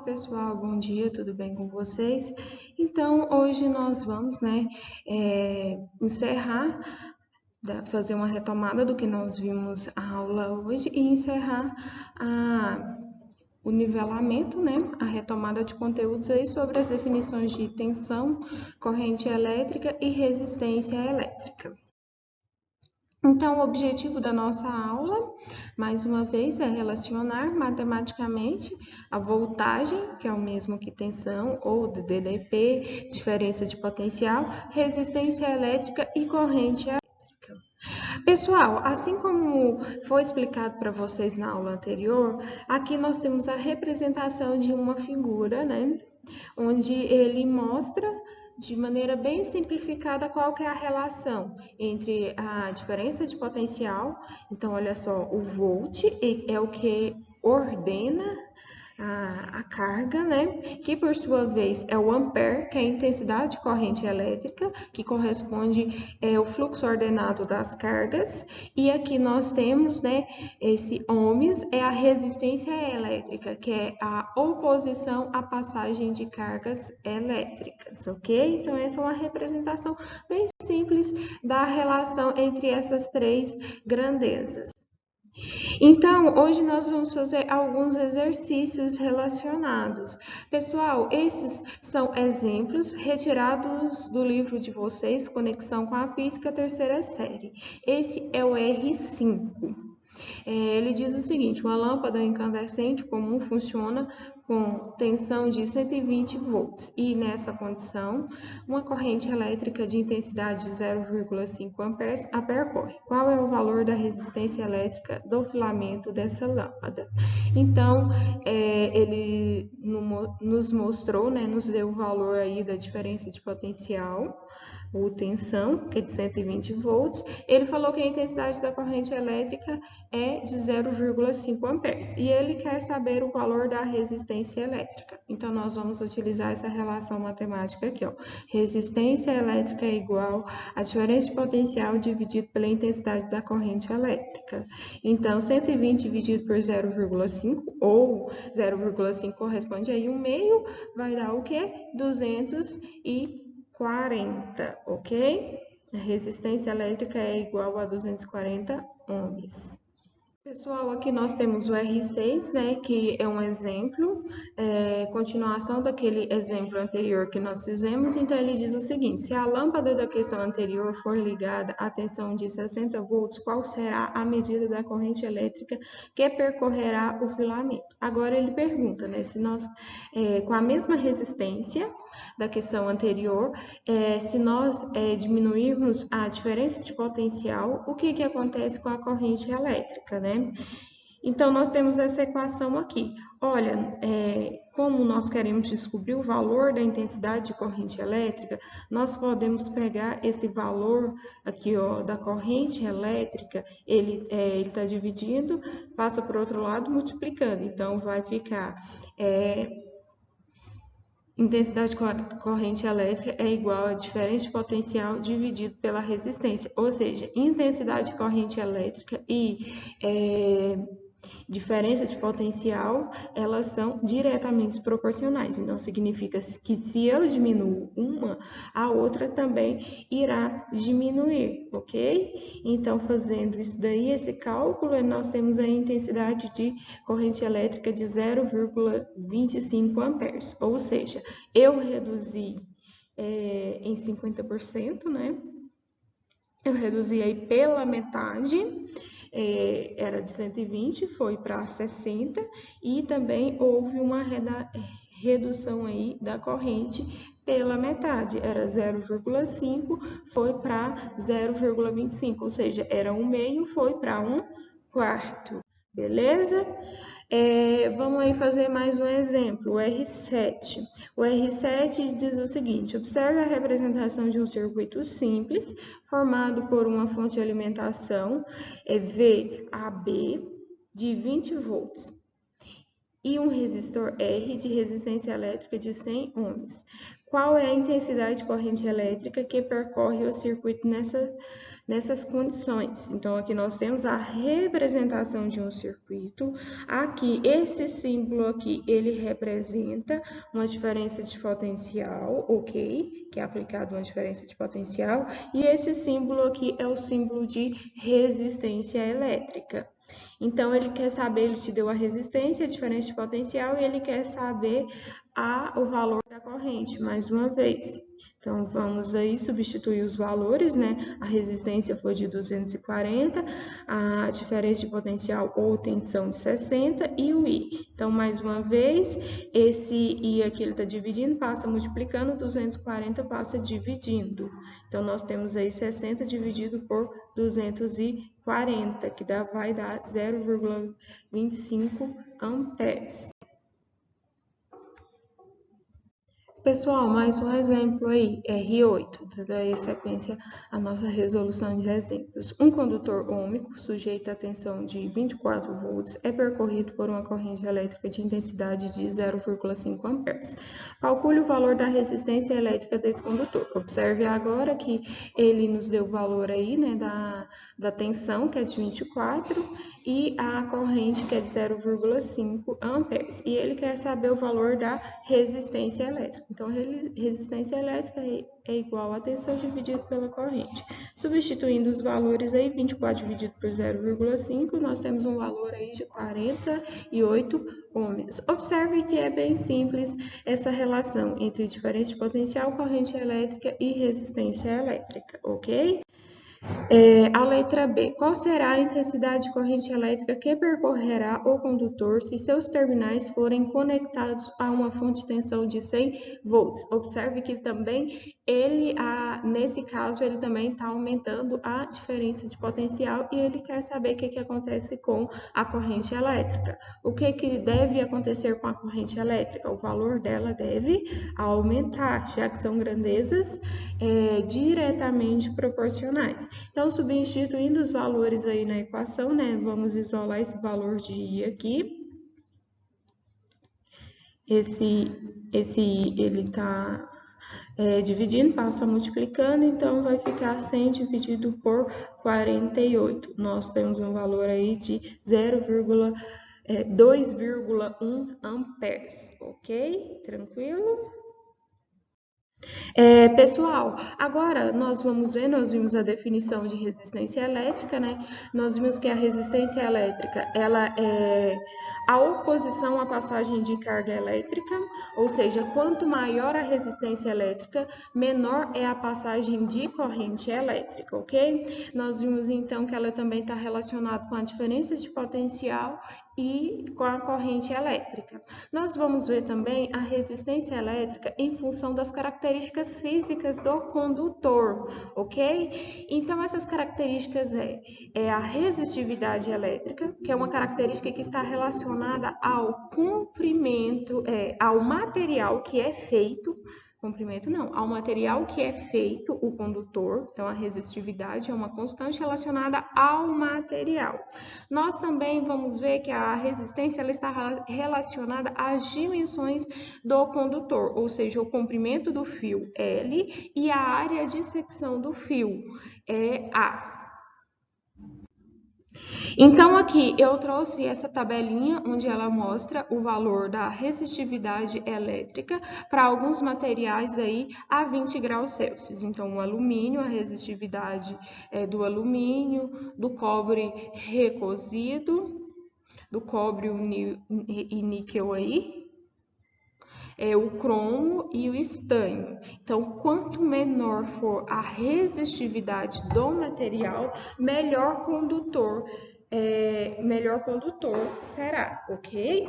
Pessoal, bom dia, tudo bem com vocês? Então, hoje nós vamos, encerrar, fazer uma retomada do que nós vimos a aula hoje e encerrar o nivelamento, a retomada de conteúdos aí sobre as definições de tensão, corrente elétrica e resistência elétrica. Então, o objetivo da nossa aula, mais uma vez, é relacionar matematicamente a voltagem, que é o mesmo que tensão, ou DDP, diferença de potencial, resistência elétrica e corrente elétrica. Pessoal, assim como foi explicado para vocês na aula anterior, aqui nós temos a representação de uma figura, onde ele mostra de maneira bem simplificada qual que é a relação entre a diferença de potencial. Então, olha só, o volt é o que ordena a carga, que por sua vez é o ampere, que é a intensidade de corrente elétrica, que corresponde ao fluxo ordenado das cargas, e aqui nós temos, esse ohms é a resistência elétrica, que é a oposição à passagem de cargas elétricas, ok? Então, essa é uma representação bem simples da relação entre essas três grandezas. Então, hoje nós vamos fazer alguns exercícios relacionados. Pessoal, esses são exemplos retirados do livro de vocês, Conexão com a Física, terceira série. Esse é o R5. Ele diz o seguinte: uma lâmpada incandescente comum funciona com tensão de 120 volts e, nessa condição, uma corrente elétrica de intensidade de 0,5 amperes a percorre. Qual é o valor da resistência elétrica do filamento dessa lâmpada? Então, ele nos mostrou, nos deu o valor aí da diferença de potencial, ou tensão, que é de 120 volts. Ele falou que a intensidade da corrente elétrica é de 0,5 amperes. E ele quer saber o valor da resistência elétrica. Então, nós vamos utilizar essa relação matemática aqui, ó. Resistência elétrica é igual a diferença de potencial dividido pela intensidade da corrente elétrica. Então, 120 dividido por 0,5, ou 0,5 corresponde aí 1/2, vai dar o quê? 240, ok? A resistência elétrica é igual a 240 ohms. Pessoal, aqui nós temos o R6, que é um exemplo, continuação daquele exemplo anterior que nós fizemos. Então, ele diz o seguinte: se a lâmpada da questão anterior for ligada a tensão de 60 volts, qual será a medida da corrente elétrica que percorrerá o filamento? Agora, ele pergunta, se nós, com a mesma resistência da questão anterior, se nós diminuirmos a diferença de potencial, o que acontece com a corrente elétrica, Então, nós temos essa equação aqui. Olha, como nós queremos descobrir o valor da intensidade de corrente elétrica, nós podemos pegar esse valor aqui, ó, da corrente elétrica, ele está dividindo, passa para o outro lado, multiplicando. Então, vai ficar... intensidade de corrente elétrica é igual a diferença de potencial dividido pela resistência, ou seja, intensidade de corrente elétrica e diferença de potencial, elas são diretamente proporcionais. Então, significa que se eu diminuo uma, a outra também irá diminuir, ok? Então, fazendo isso daí, esse cálculo, nós temos a intensidade de corrente elétrica de 0,25 amperes, ou seja, eu reduzi em 50%, Eu reduzi aí pela metade, era de 120, foi para 60, e também houve uma redução aí da corrente pela metade, era 0,5, foi para 0,25, ou seja, era 1/2, foi para 1/4, beleza? Vamos aí fazer mais um exemplo, o R7. O R7 diz o seguinte: observe a representação de um circuito simples, formado por uma fonte de alimentação, VAB, de 20 volts, e um resistor R de resistência elétrica de 100 ohms. Qual é a intensidade de corrente elétrica que percorre o circuito nessas condições. Então, aqui nós temos a representação de um circuito. Aqui, esse símbolo aqui, ele representa uma diferença de potencial, ok? Que é aplicado uma diferença de potencial. E esse símbolo aqui é o símbolo de resistência elétrica. Então, ele quer saber, ele te deu a resistência, a diferença de potencial, e ele quer saber o valor da corrente, mais uma vez. Então, vamos aí substituir os valores, né? A resistência foi de 240, a diferença de potencial ou tensão de 60 e o I. Então, mais uma vez, esse I aqui ele está dividindo, passa multiplicando, 240 passa dividindo. Então, nós temos aí 60 dividido por 240, que vai dar 0,25 amperes. Pessoal, mais um exemplo aí, R8, dando aí sequência à nossa resolução de exemplos. Um condutor ôhmico sujeito a tensão de 24 volts é percorrido por uma corrente elétrica de intensidade de 0,5 amperes. Calcule o valor da resistência elétrica desse condutor. Observe agora que ele nos deu o valor aí, né, da tensão, que é de 24, e a corrente, que é de 0,5 amperes. E ele quer saber o valor da resistência elétrica. Então, resistência elétrica é igual a tensão dividido pela corrente. Substituindo os valores aí, 24 dividido por 0,5, nós temos um valor aí de 48 ohms. Observe que é bem simples essa relação entre diferença de potencial, corrente elétrica e resistência elétrica, ok? A letra B. Qual será a intensidade de corrente elétrica que percorrerá o condutor se seus terminais forem conectados a uma fonte de tensão de 100 volts? Observe que também nesse caso, ele também está aumentando a diferença de potencial e ele quer saber o que acontece com a corrente elétrica. O que deve acontecer com a corrente elétrica? O valor dela deve aumentar, já que são grandezas diretamente proporcionais. Então, substituindo os valores aí na equação, né, vamos isolar esse valor de I aqui. Esse ele está dividindo, passa multiplicando, então vai ficar 100 dividido por 48. Nós temos um valor aí de 2,1 amperes, ok? Tranquilo? Pessoal, agora nós vimos a definição de resistência elétrica, né? Nós vimos que a resistência elétrica, ela é a oposição à passagem de carga elétrica, ou seja, quanto maior a resistência elétrica, menor é a passagem de corrente elétrica, ok? Nós vimos então que ela também está relacionada com a diferença de potencial e com a corrente elétrica. Nós vamos ver também a resistência elétrica em função das características físicas do condutor, ok? Então, essas características é a resistividade elétrica, que é uma característica que está relacionada ao comprimento, ao material que é feito, ao material que é feito o condutor. Então, a resistividade é uma constante relacionada ao material. Nós também vamos ver que a resistência ela está relacionada às dimensões do condutor, ou seja, o comprimento do fio L e a área de secção do fio A. Então, aqui eu trouxe essa tabelinha onde ela mostra o valor da resistividade elétrica para alguns materiais aí a 20 graus Celsius. Então, o alumínio, a resistividade do alumínio, do cobre recozido, do cobre e níquel aí, o cromo e o estanho. Então, quanto menor for a resistividade do material, melhor condutor será, ok?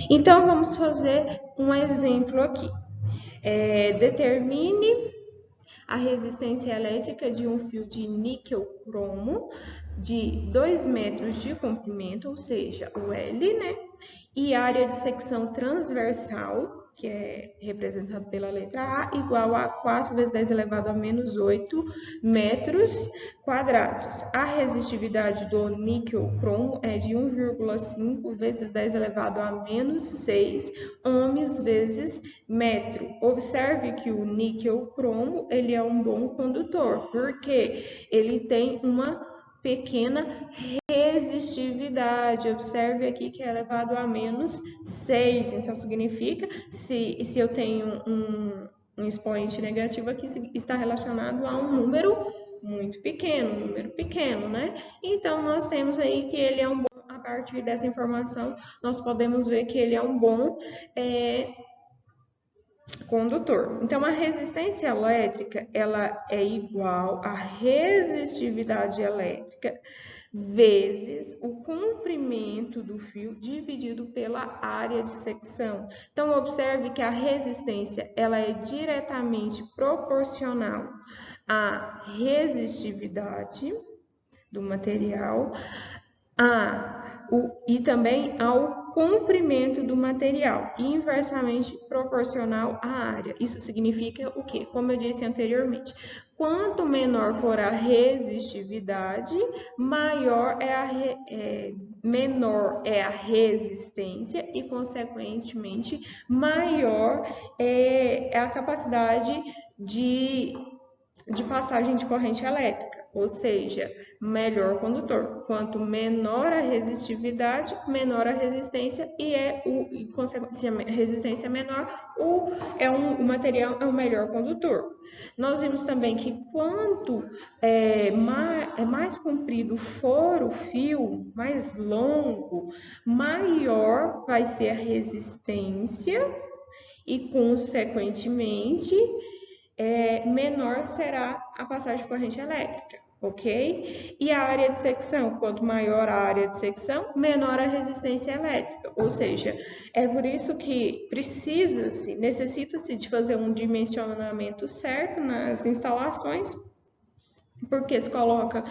Então, vamos fazer um exemplo aqui. Determine a resistência elétrica de um fio de níquel cromo de 2 metros de comprimento, ou seja, o L, né? E área de secção transversal que é representado pela letra A, igual a 4 vezes 10 elevado a menos 8 metros quadrados. A resistividade do níquel-cromo é de 1,5 vezes 10 elevado a menos 6 ohms vezes metro. Observe que o níquel-cromo ele é um bom condutor, porque ele tem uma pequena resistividade. Observe aqui que é elevado a menos 6. Então, significa, se eu tenho um expoente negativo aqui, está relacionado a um número muito pequeno, né? Então, nós temos aí que ele é um bom, a partir dessa informação, nós podemos ver que ele é um bom condutor. Então, a resistência elétrica, ela é igual à resistividade elétrica vezes o comprimento do fio dividido pela área de secção. Então, observe que a resistência, ela é diretamente proporcional à resistividade do material, e também ao comprimento do material, e inversamente proporcional à área. Isso significa o quê? Como eu disse anteriormente, quanto menor for a resistividade, menor é a resistência e, consequentemente, maior é a capacidade de passagem de corrente elétrica, ou seja, melhor condutor. Quanto menor a resistividade, menor a resistência e consequência, a resistência menor, o material é o melhor condutor. Nós vimos também que quanto mais comprido for o fio, mais longo, maior vai ser a resistência e, consequentemente, menor será a passagem de corrente elétrica, ok? E a área de secção, quanto maior a área de secção, menor a resistência elétrica, ou seja, é por isso que necessita-se de fazer um dimensionamento certo nas instalações, porque se coloca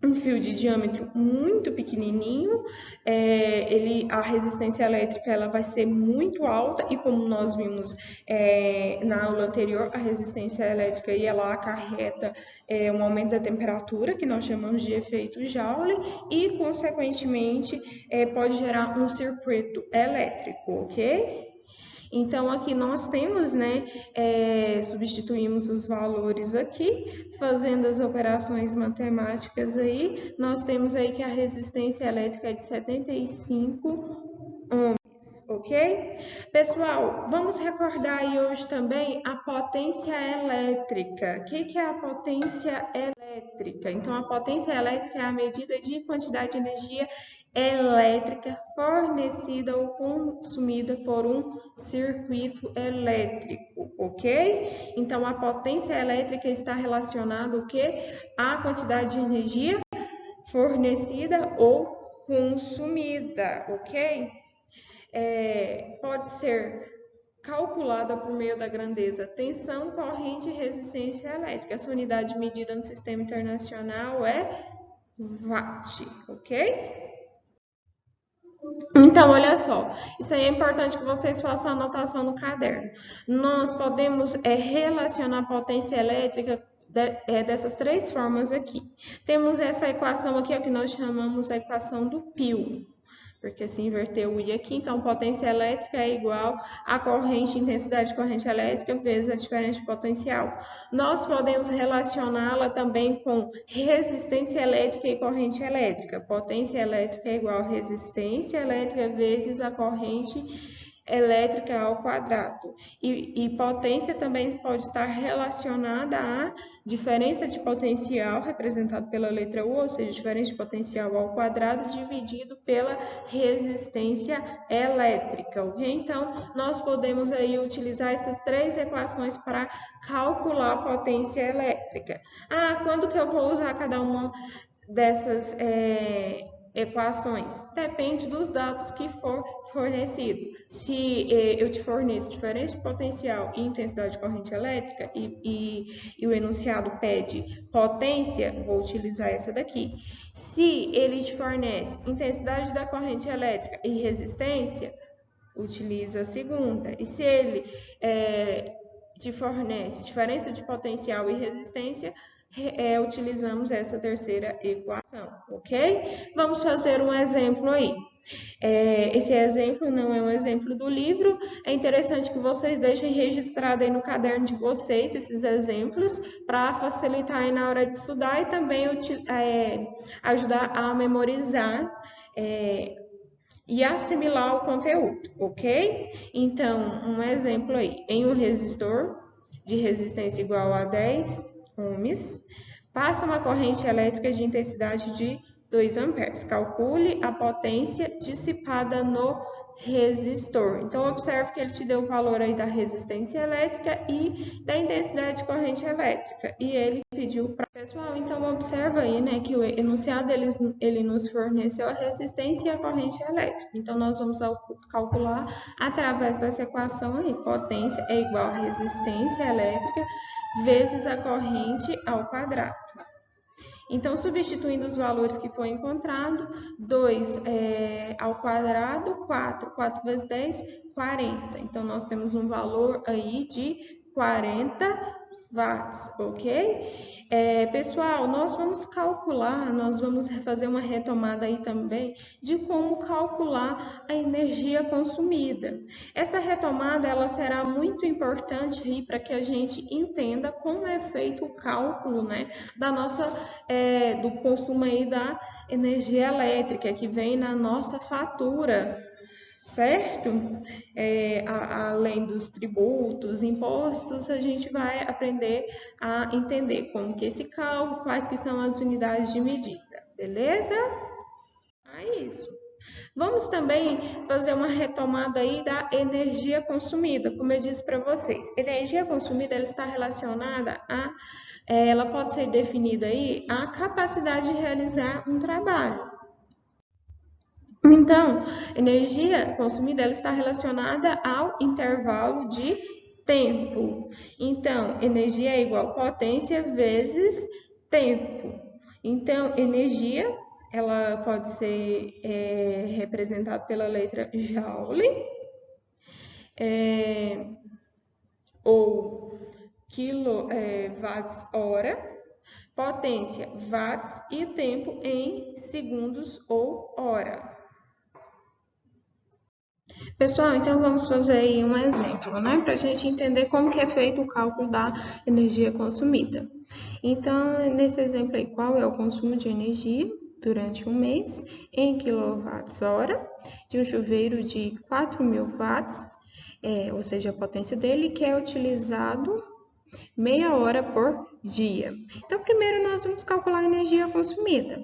um fio de diâmetro muito pequenininho, a resistência elétrica ela vai ser muito alta, e como nós vimos na aula anterior, a resistência elétrica ela acarreta um aumento da temperatura, que nós chamamos de efeito Joule, e, consequentemente, pode gerar um circuito elétrico, ok? Então, aqui nós temos, né, substituímos os valores aqui, fazendo as operações matemáticas aí, nós temos aí que a resistência elétrica é de 75 ohms, ok? Pessoal, vamos recordar aí hoje também a potência elétrica. O que é a potência elétrica? Então, a potência elétrica é a medida de quantidade de energia elétrica fornecida ou consumida por um circuito elétrico, ok? Então, a potência elétrica está relacionada o quê? À quantidade de energia fornecida ou consumida, ok? Pode ser calculada por meio da grandeza tensão, corrente e resistência elétrica. Essa unidade medida no sistema internacional é watt, ok? Então, olha só, isso aí é importante que vocês façam a anotação no caderno. Nós podemos relacionar a potência elétrica dessas três formas aqui. Temos essa equação aqui, que nós chamamos a equação do pio, porque se inverteu o I aqui, então potência elétrica é igual a intensidade de corrente elétrica vezes a diferença de potencial. Nós podemos relacioná-la também com resistência elétrica e corrente elétrica. Potência elétrica é igual a resistência elétrica vezes a corrente elétrica ao quadrado. E potência também pode estar relacionada à diferença de potencial, representado pela letra U, ou seja, diferença de potencial ao quadrado, dividido pela resistência elétrica, ok? Então, nós podemos aí utilizar essas três equações para calcular a potência elétrica. Quando que eu vou usar cada uma dessas equações? Depende dos dados que for fornecido. Se eu te forneço diferença de potencial e intensidade de corrente elétrica e o enunciado pede potência, vou utilizar essa daqui. Se ele te fornece intensidade da corrente elétrica e resistência, utiliza a segunda. E se ele te fornece diferença de potencial e resistência, utilizamos essa terceira equação, ok? Vamos fazer um exemplo aí. Esse exemplo não é um exemplo do livro, é interessante que vocês deixem registrado aí no caderno de vocês esses exemplos para facilitar aí na hora de estudar e também ajudar a memorizar e assimilar o conteúdo, ok? Então, um exemplo aí, em um resistor de resistência igual a 10 ohms, passa uma corrente elétrica de intensidade de 2 amperes. Calcule a potência dissipada no resistor. Então, observe que ele te deu o valor aí da resistência elétrica e da intensidade de corrente elétrica. E ele pediu para... Pessoal, então observa aí, né, que o enunciado ele nos forneceu a resistência e a corrente elétrica. Então, nós vamos calcular através dessa equação aí. Potência é igual a resistência elétrica vezes a corrente ao quadrado. Então, substituindo os valores que foi encontrado, 2 ao quadrado, 4 vezes 10, 40. Então, nós temos um valor aí de 40 watts, ok? Pessoal, nós vamos calcular, nós vamos fazer uma retomada aí também de como calcular a energia consumida. Essa retomada, ela será muito importante aí para que a gente entenda como é feito o cálculo, né, da nossa, do consumo aí da energia elétrica que vem na nossa fatura, certo? Além dos tributos, impostos, a gente vai aprender a entender como que esse cálculo, quais que são as unidades de medida, beleza? É isso. Vamos também fazer uma retomada aí da energia consumida, como eu disse para vocês. Energia consumida, ela está relacionada ela pode ser definida aí a capacidade de realizar um trabalho. Então, energia consumida ela está relacionada ao intervalo de tempo. Então, energia é igual a potência vezes tempo. Então, energia ela pode ser representada pela letra Joule ou quilowatts-hora, potência watts e tempo em segundos ou hora. Pessoal, então vamos fazer aí um exemplo, né, para a gente entender como que é feito o cálculo da energia consumida. Então, nesse exemplo aí, qual é o consumo de energia durante um mês em quilowatts-hora de um chuveiro de 4.000 watts, ou seja, a potência dele, que é utilizado meia hora por dia. Então, primeiro nós vamos calcular a energia consumida.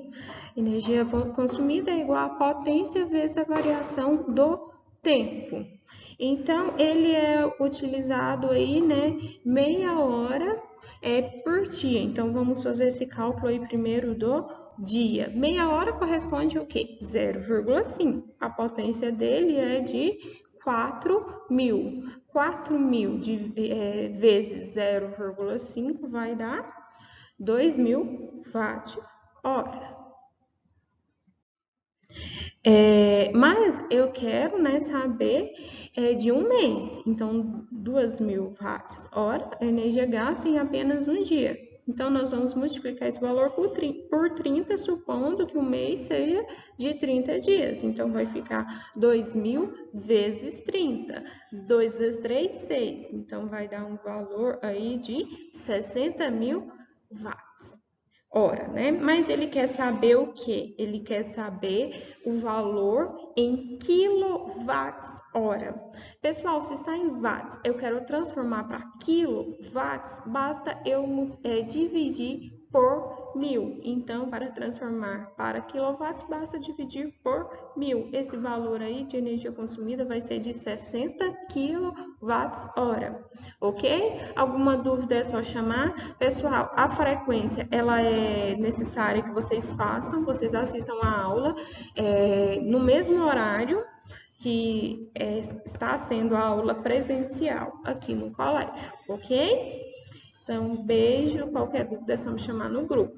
Energia consumida é igual a potência vezes a variação do tempo. Então, ele é utilizado aí, né, meia hora por dia. Então, vamos fazer esse cálculo aí primeiro do dia. Meia hora corresponde ao quê? 0,5. A potência dele é de 4.000. 4.000 vezes 0,5 vai dar 2.000 watt-hora. Mas eu quero, né, saber de um mês. Então, 2.000 watts-hora, a energia gasta em apenas um dia. Então, nós vamos multiplicar esse valor por 30, supondo que o mês seja de 30 dias. Então, vai ficar 2.000 vezes 30. 2 vezes 3, 6. Então, vai dar um valor aí de 60.000 watts. Hora, né? Mas ele quer saber o quê? Ele quer saber o valor em quilowatts-hora. Pessoal, se está em watts, eu quero transformar para quilowatts, basta eu dividir por 1.000. Então, para transformar para quilowatts, basta dividir por 1.000. Esse valor aí de energia consumida vai ser de 60 kWh, ok? Alguma dúvida é só chamar. Pessoal, a frequência, ela é necessária que vocês façam, vocês assistam a aula no mesmo horário que está sendo a aula presencial aqui no colégio, ok? Então, beijo, qualquer dúvida é só me chamar no grupo.